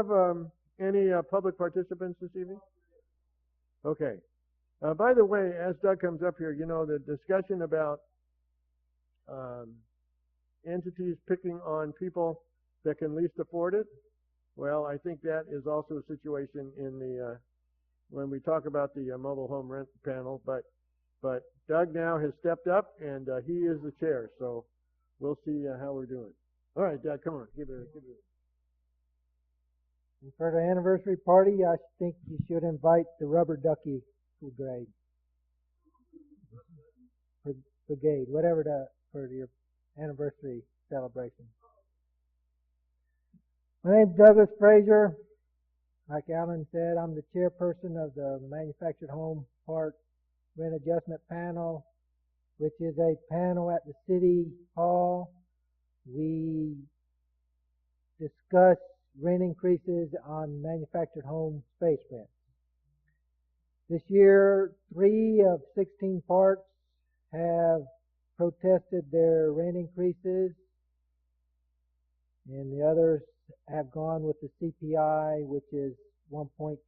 have any public participants this evening? Okay. By the way, as Doug comes up here, you know, the discussion about entities picking on people that can least afford it, well, I think that is also a situation in the when we talk about the mobile home rent panel. But Doug now has stepped up, and he is the chair, so we'll see how we're doing. All right, Doug, come on, give it. And for the anniversary party, I think you should invite the Rubber Ducky Brigade, whatever for your anniversary celebration. My name's Douglas Fraser. Like Alan said, I'm the chairperson of the Manufactured Home Park Rent Adjustment Panel, which is a panel at the City Hall. We discuss rent increases on manufactured home space rent. This year, 3 of 16 parks have protested their rent increases, and the others have gone with the CPI, which is 1.2%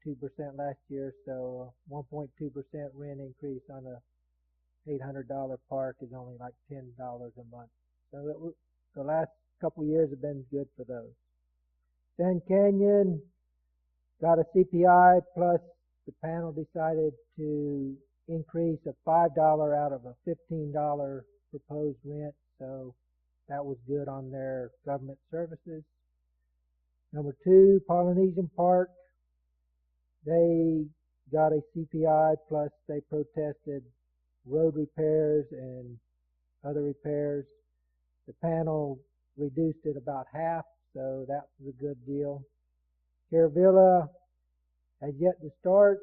last year, so 1.2% rent increase on a $800 park is only like $10 a month. So the last couple of years have been good for those. Sand Canyon got a CPI plus the panel decided to increase a $5 out of a $15 proposed rent, so that was good on their government services. Number 2, Polynesian Park, they got a CPI plus they protested road repairs and other repairs. The panel reduced it about half, so that was a good deal. Caravilla has yet to start.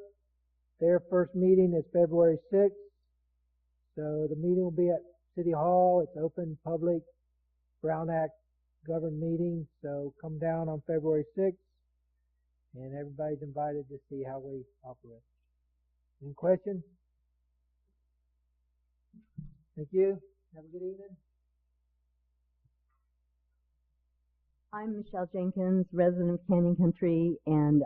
Their first meeting is February 6th. So the meeting will be at City Hall. It's open, public, Brown Act governed meeting. So come down on February 6th, and everybody's invited to see how we operate. Any questions? Thank you. Have a good evening. I'm Michelle Jenkins, resident of Canyon Country, and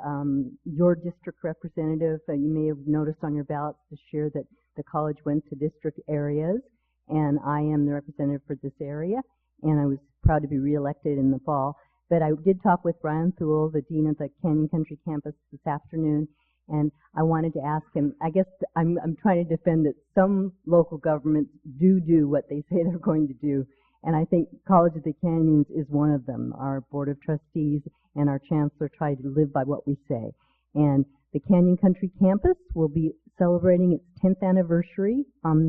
your district representative. You may have noticed on your ballots this year that the college went to district areas, and I am the representative for this area, and I was proud to be reelected in the fall. But I did talk with Brian Thule, the dean of the Canyon Country campus, this afternoon, and I wanted to ask him, I guess I'm trying to defend that some local governments do what they say they're going to do. And I think College of the Canyons is one of them. Our Board of Trustees and our Chancellor try to live by what we say. And the Canyon Country campus will be celebrating its 10th anniversary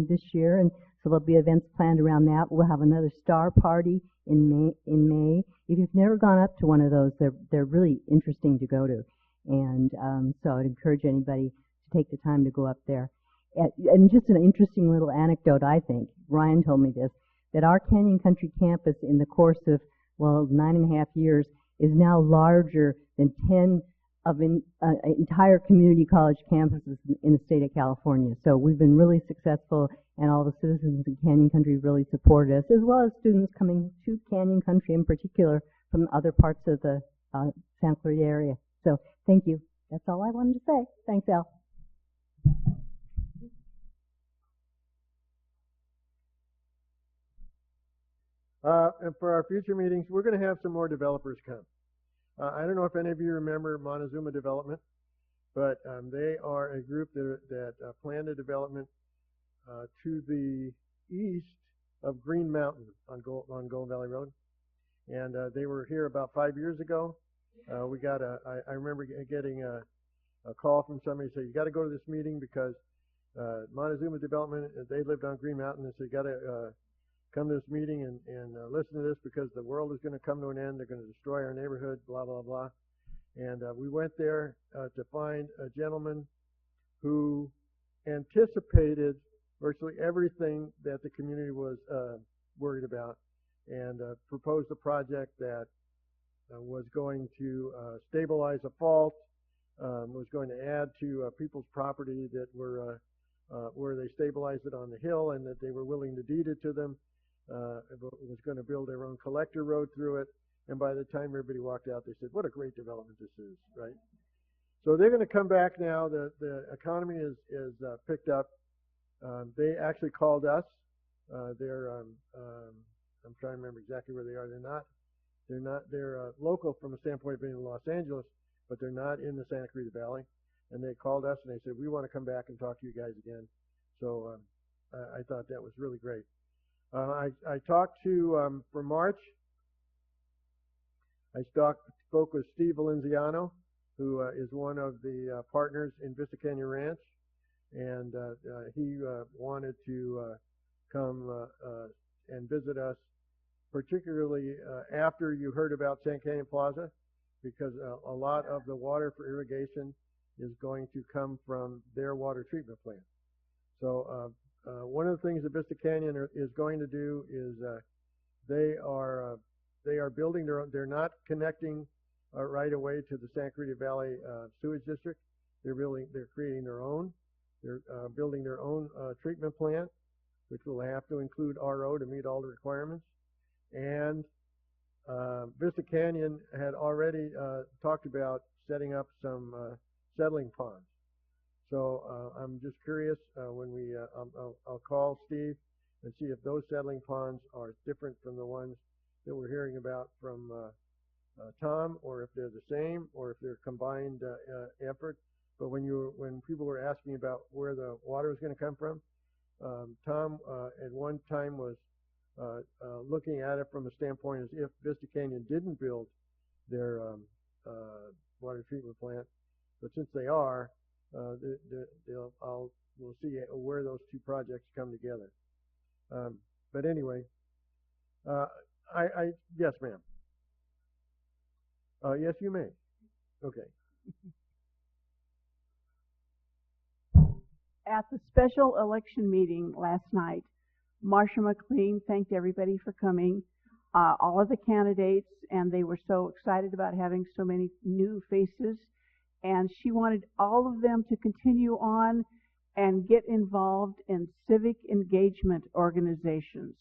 this year, and so there'll be events planned around that. We'll have another star party in May. If you've never gone up to one of those, they're really interesting to go to. And so I'd encourage anybody to take the time to go up there. And just an interesting little anecdote, I think. Ryan told me this, that our Canyon Country campus in the course of, 9.5 years is now larger than 10 of entire community college campuses in the state of California. So we've been really successful, and all the citizens in Canyon Country really supported us, as well as students coming to Canyon Country in particular from other parts of the Santa Clarita area. So thank you. That's all I wanted to say. Thanks, Al. And for our future meetings, we're going to have some more developers come. I don't know if any of you remember Montezuma Development, but they are a group that planned a development to the east of Green Mountain on Golden Valley Road. And they were here about 5 years ago. We got I remember getting a call from somebody saying, you got to go to this meeting because Montezuma Development, they lived on Green Mountain, and so you got to come to this meeting and listen to this because the world is going to come to an end. They're going to destroy our neighborhood, blah, blah, blah. And we went there to find a gentleman who anticipated virtually everything that the community was worried about, and proposed a project that was going to stabilize a fault, was going to add to people's property that were where they stabilized it on the hill and that they were willing to deed it to them. It was going to build their own collector road through it. and by the time everybody walked out, they said, "What a great development this is!" Right? So they're going to come back now. The economy is picked up. They actually called us. They're I'm trying to remember exactly where they are. They're local from a standpoint of being in Los Angeles, but they're not in the Santa Clarita Valley. And they called us and they said, "We want to come back and talk to you guys again." So I thought that was really great. I talked to for March. I spoke with Steve Valenziano, who is one of the partners in Vista Canyon Ranch, and he wanted to come and visit us, particularly after you heard about Sand Canyon Plaza, because a lot of the water for irrigation is going to come from their water treatment plant. So one of the things that Vista Canyon is going to do is they are building their own. They're not connecting right away to the Santa Clarita Valley sewage district. They're creating their own. They're building their own treatment plant, which will have to include RO to meet all the requirements. And Vista Canyon had already talked about setting up some settling ponds. So I'm just curious when I'll call Steve and see if those settling ponds are different from the ones that we're hearing about from Tom, or if they're the same, or if they're combined effort. But when people were asking about where the water was going to come from, Tom at one time was looking at it from a standpoint as if Vista Canyon didn't build their water treatment plant, but since they are, we'll see where those two projects come together. But anyway, yes, ma'am. Yes, you may. Okay. At the special election meeting last night, Marsha McLean thanked everybody for coming, all of the candidates, and they were so excited about having so many new faces, and she wanted all of them to continue on and get involved in civic engagement organizations.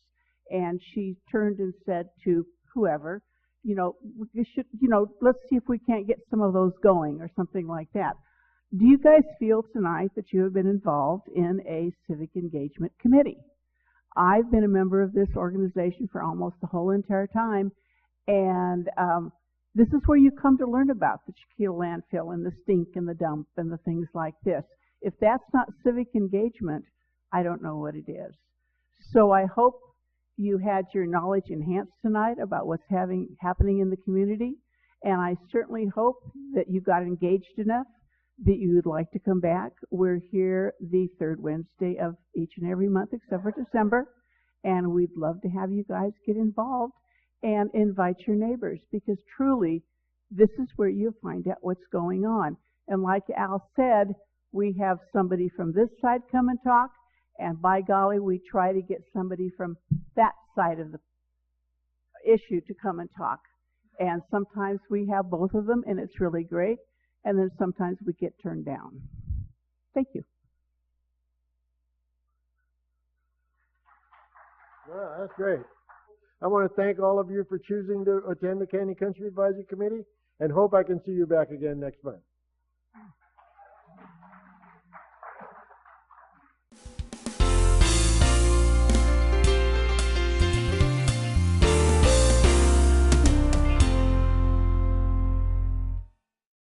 And she turned and said to whoever, we should, let's see if we can't get some of those going or something like that. Do you guys feel tonight that you have been involved in a civic engagement committee? I've been a member of this organization for almost the whole entire time, and this is where you come to learn about the Chiquita landfill and the stink and the dump and the things like this. If that's not civic engagement, I don't know what it is. So I hope you had your knowledge enhanced tonight about what's happening in the community, and I certainly hope that you got engaged enough that you would like to come back. We're here the third Wednesday of each and every month except for December, and we'd love to have you guys get involved and invite your neighbors, because truly this is where you find out what's going on. And like Al said, we have somebody from this side come and talk, and by golly, we try to get somebody from that side of the issue to come and talk. And sometimes we have both of them, and it's really great. And then sometimes we get turned down. Thank you. Well, that's great. I want to thank all of you for choosing to attend the Canyon Country Advisory Committee, and hope I can see you back again next month.